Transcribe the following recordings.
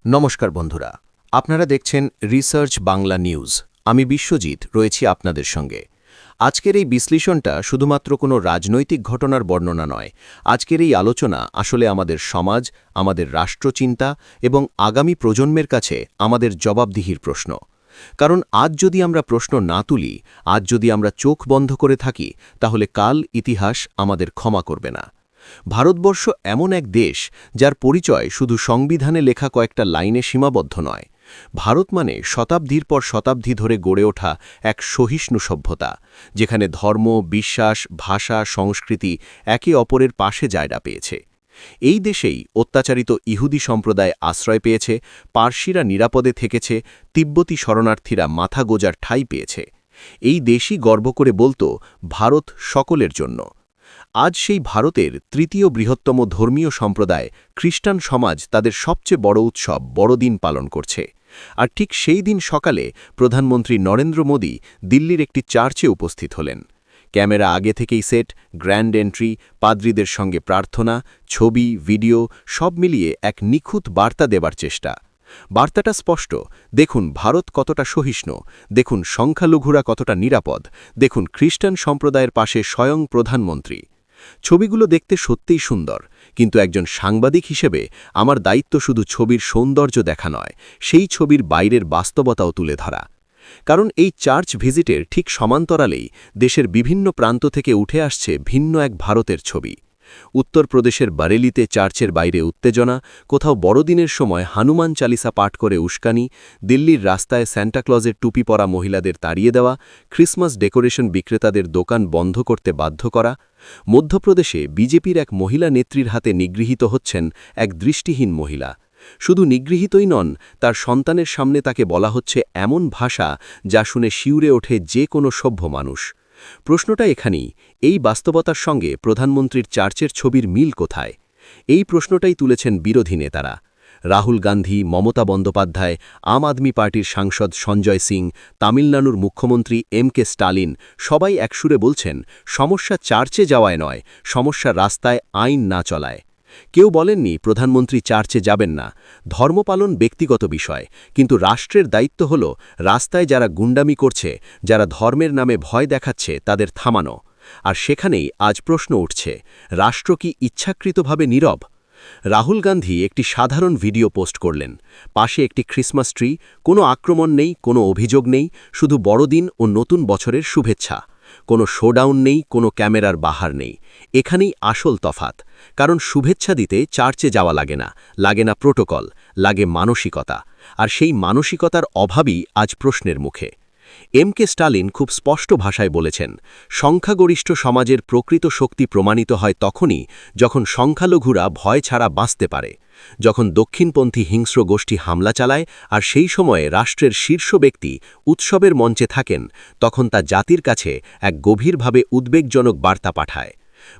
নমস্কার বন্ধুরা, আপনারা দেখছেন রিসার্চ বাংলা নিউজ। আমি বিশ্বজিৎ রয়েছি আপনাদের সঙ্গে। আজকের এই বিশ্লেষণটা শুধুমাত্র কোনো রাজনৈতিক ঘটনার বর্ণনা নয়। আজকের এই আলোচনা আসলে আমাদের সমাজ, আমাদের রাষ্ট্রচিন্তা এবং আগামী প্রজন্মের কাছে আমাদের জবাবদিহির প্রশ্ন। কারণ আজ যদি আমরা প্রশ্ন না তুলি, আজ যদি আমরা চোখ বন্ধ করে থাকি, তাহলে কাল ইতিহাস আমাদের ক্ষমা করবে না। ভারতবর্ষ এমন এক দেশ যার পরিচয় শুধু সংবিধানে লেখা কয়েকটা লাইনে সীমাবদ্ধ নয়। ভারত মানে শতাব্দীর পর শতাব্দী ধরে গড়ে ওঠা এক সহিষ্ণু সভ্যতা, যেখানে ধর্ম, বিশ্বাস, ভাষা, সংস্কৃতি একে অপরের পাশে জায়গা পেয়েছে। এই দেশেই অত্যাচারিত ইহুদি সম্প্রদায় আশ্রয় পেয়েছে, পার্সিরা নিরাপদে থেকেছে, তিব্বতী শরণার্থীরা মাথা গোজার ঠাঁই পেয়েছে। এই দেশই গর্ব করে বলতো, ভারত সকলের জন্য। আজ সেই ভারতের তৃতীয় বৃহত্তম ধর্মীয় সম্প্রদায় খ্রিস্টান সমাজ তাদের সবচেয়ে বড় উৎসব বড়দিন পালন করছে। আর ঠিক সেই দিন সকালে প্রধানমন্ত্রী নরেন্দ্র মোদী দিল্লির একটি চার্চে উপস্থিত হলেন। ক্যামেরা আগে থেকেই সেট, গ্র্যান্ড এন্ট্রি, পাদ্রীদের সঙ্গে প্রার্থনা, ছবি, ভিডিও সব মিলিয়ে এক নিখুঁত বার্তা দেবার চেষ্টা। বার্তাটা স্পষ্ট। দেখুন ভারত কতটা সহিষ্ণু, দেখুন সংখ্যালঘুরা কতটা নিরাপদ, দেখুন খ্রিস্টান সম্প্রদায়ের পাশে স্বয়ং প্রধানমন্ত্রী। ছবিগুলো দেখতে সত্যিই সুন্দর, কিন্তু একজন সাংবাদিক হিসেবে আমার দায়িত্ব শুধু ছবির সৌন্দর্য দেখা নয়, সেই ছবির বাইরের বাস্তবতাও তুলে ধরা। কারণ এই চার্চ ভিজিটের ঠিক সমান্তরালেই দেশের বিভিন্ন প্রান্ত থেকে উঠে আসছে ভিন্ন এক ভারতের ছবি। উত্তরপ্রদেশের বারেলিতে চার্চের বাইরে উত্তেজনা, কোথাও বড়দিনের সময় হনুমান চালিসা পাঠ করে উস্কানি, দিল্লির রাস্তায় স্যান্টাক্লজের টুপি পরা মহিলাদের তাড়িয়ে দেওয়া, ক্রিসমাস ডেকোরেশন বিক্রেতাদের দোকান বন্ধ করতে বাধ্য করা। মধ্যপ্রদেশে বিজেপির এক মহিলা নেত্রীর হাতে নিগৃহীত হচ্ছেন এক দৃষ্টিহীন মহিলা। শুধু নিগৃহীতই নন, তার সন্তানের সামনে তাকে বলা হচ্ছে এমন ভাষা যা শুনে শিউরে ওঠে যে কোনো সভ্য মানুষ। প্রশ্নটা এখানেই, এই বাস্তবতার সঙ্গে প্রধানমন্ত্রীর চার্চের ছবির মিল কোথায়? এই প্রশ্নটাই তুলেছেন বিরোধী নেতারা। রাহুল গান্ধী, মমতা বন্দ্যোপাধ্যায়, আম আদমি পার্টির সাংসদ সঞ্জয় সিং, তামিলনাড়ুর মুখ্যমন্ত্রী কে স্টালিন সবাই একসুরে বলছেন, সমস্যা চার্চে যাওয়ায় নয়, সমস্যা রাস্তায় আইন না চলায়। কেউ বলেননি প্রধানমন্ত্রী চার্চে যাবেন না, ধর্মপালন ব্যক্তিগত বিষয়, কিন্তু রাষ্ট্রের দায়িত্ব হল রাস্তায় যারা গুন্ডামি করছে, যারা ধর্মের নামে ভয় দেখাচ্ছে তাদের থামানো। আর সেখানেই আজ প্রশ্ন উঠছে, রাষ্ট্র কি ইচ্ছাকৃতভাবে নীরব? রাহুল গান্ধী একটি সাধারণ ভিডিও পোস্ট করলেন। পাশে একটি ক্রিসমাস ট্রি, কোনো আক্রমণ নেই, কোনো অভিযোগ নেই, শুধু বড়দিন ও নতুন বছরের শুভেচ্ছা। কোনো শোডাউন নেই, কোনো ক্যামেরার বাহার নেই। এখানেই আসল তফাত। কারণ শুভেচ্ছা দিতে চার্চে যাওয়া লাগে না প্রোটোকল, লাগে মানসিকতা। আর সেই মানসিকতার অভাবই আজ প্রশ্নের মুখে। কে স্টালিন খুব স্পষ্ট ভাষায় বলেছেন, সংখ্যাগরিষ্ঠ সমাজের প্রকৃত শক্তি প্রমাণিত হয় তখনই যখন সংখ্যালঘুরা ভয় ছাড়া বাঁচতে পারে, যখন দক্ষিণপন্থী হিংস্র গোষ্ঠী হামলা চালায় আর সেই সময়ে রাষ্ট্রের শীর্ষ ব্যক্তি উৎসবের মঞ্চে থাকেন, তখন তা জাতির কাছে এক গভীরভাবে উদ্বেগজনক বার্তা পাঠায়।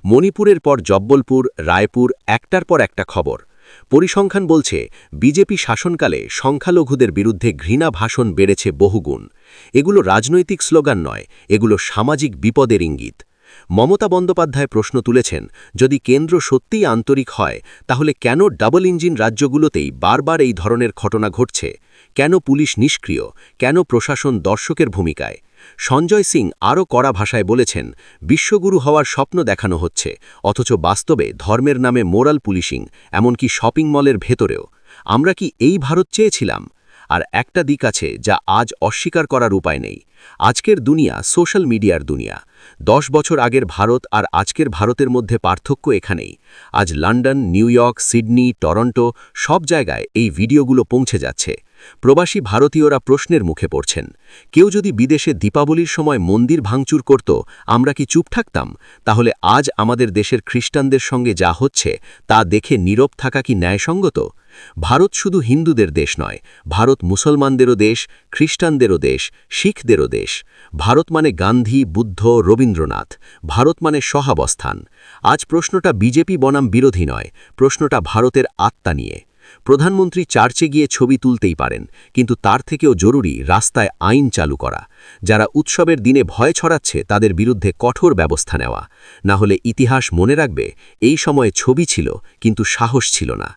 মণিপুরের পর জব্বলপুর, রায়পুর একটার পর একটা খবর। পরিসংখ্যান বলছে, বিজেপি শাসনকালে সংখ্যালঘুদের বিরুদ্ধে ঘৃণা ভাষণ বেড়েছে বহুগুণ। এগুলো রাজনৈতিক স্লোগান নয়, এগুলো সামাজিক বিপদের ইঙ্গিত। মমতা বন্দ্যোপাধ্যায় প্রশ্ন তুলেছেন, যদি কেন্দ্র সত্যিই আন্তরিক হয়, তাহলে কেন ডাবল ইঞ্জিন রাজ্যগুলোতেই বারবার এই ধরনের ঘটনা ঘটছে? কেন পুলিশ নিষ্ক্রিয়? কেন প্রশাসন দর্শকের ভূমিকায়? সঞ্জয় সিং আরও কড়া ভাষায় বলেছেন, বিশ্বগুরু হওয়ার স্বপ্ন দেখানো হচ্ছে, অথচ বাস্তবে ধর্মের নামে মোরাল পুলিশিং, এমনকি শপিং মলের ভেতরেও। আমরা কি এই ভারত চেয়েছিলাম? আর একটা দিক আছে যা আজ অস্বীকার করার উপায় নেই। আজকের দুনিয়া সোশ্যাল মিডিয়ার দুনিয়া। 10 বছর আগের ভারত আর আজকের ভারতের মধ্যে পার্থক্য এখানেই। আজ London, new York, Sydney, Toronto সব জায়গায় এই ভিডিওগুলো পৌঁছে যাচ্ছে। প্রবাসী ভারতীয়রা প্রশ্নের মুখে পড়ছেন, কেউ যদি বিদেশে দীপাবলির সময় মন্দির ভাঙচুর করত, আমরা কি চুপ থাকতাম? তাহলে আজ আমাদের দেশের খ্রিস্টানদের সঙ্গে যা হচ্ছে তা দেখে নীরব থাকা কি ন্যায়সঙ্গত? ভারত শুধু হিন্দুদের দেশ নয়, ভারত মুসলমানদেরও দেশ, খ্রিস্টানদেরও দেশ, শিখদেরও দেশ। ভারত মানে গান্ধী, বুদ্ধ, রবীন্দ্রনাথ। ভারত মানে সহাবস্থান। আজ প্রশ্নটা বিজেপি বনাম বিরোধী নয়, প্রশ্নটা ভারতের আত্মা নিয়ে। প্রধানমন্ত্রী চার্চে গিয়ে ছবি তুলতেই পারেন, কিন্তু তার থেকেও জরুরি রাস্তায় আইন চালু করা। যারা উৎসবের দিনে ভয় ছড়াচ্ছে তাদের বিরুদ্ধে কঠোর ব্যবস্থা নেওয়া। না হলে ইতিহাস মনে রাখবে, এই সময়ে ছবি ছিল কিন্তু সাহস ছিল না।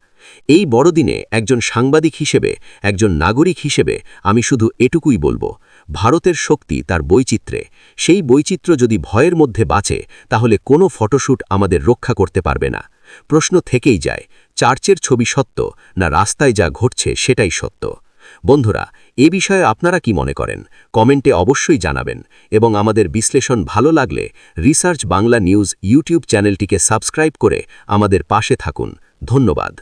এই বড়দিনে একজন সাংবাদিক হিসেবে, একজন নাগরিক হিসেবে আমি শুধু এটুকুই বলবো, ভারতের শক্তি তার বৈচিত্র্যে। সেই বৈচিত্র্য যদি ভয়ের মধ্যে বাঁচে, তাহলে কোনো ফটোশ্যুট আমাদের রক্ষা করতে পারবে না। প্রশ্ন থেকেই যায়, চার্চের ছবি সত্য, না রাস্তায় যা ঘটছে সেটাই সত্য? বন্ধুরা, এ বিষয়ে আপনারা কি মনে করেন? কমেন্টে অবশ্যই জানাবেন, এবং আমাদের বিশ্লেষণ ভালো লাগলে রিসার্চ বাংলা নিউজ ইউটিউব চ্যানেলটিকে সাবস্ক্রাইব করে আমাদের পাশে থাকুন। ধন্যবাদ।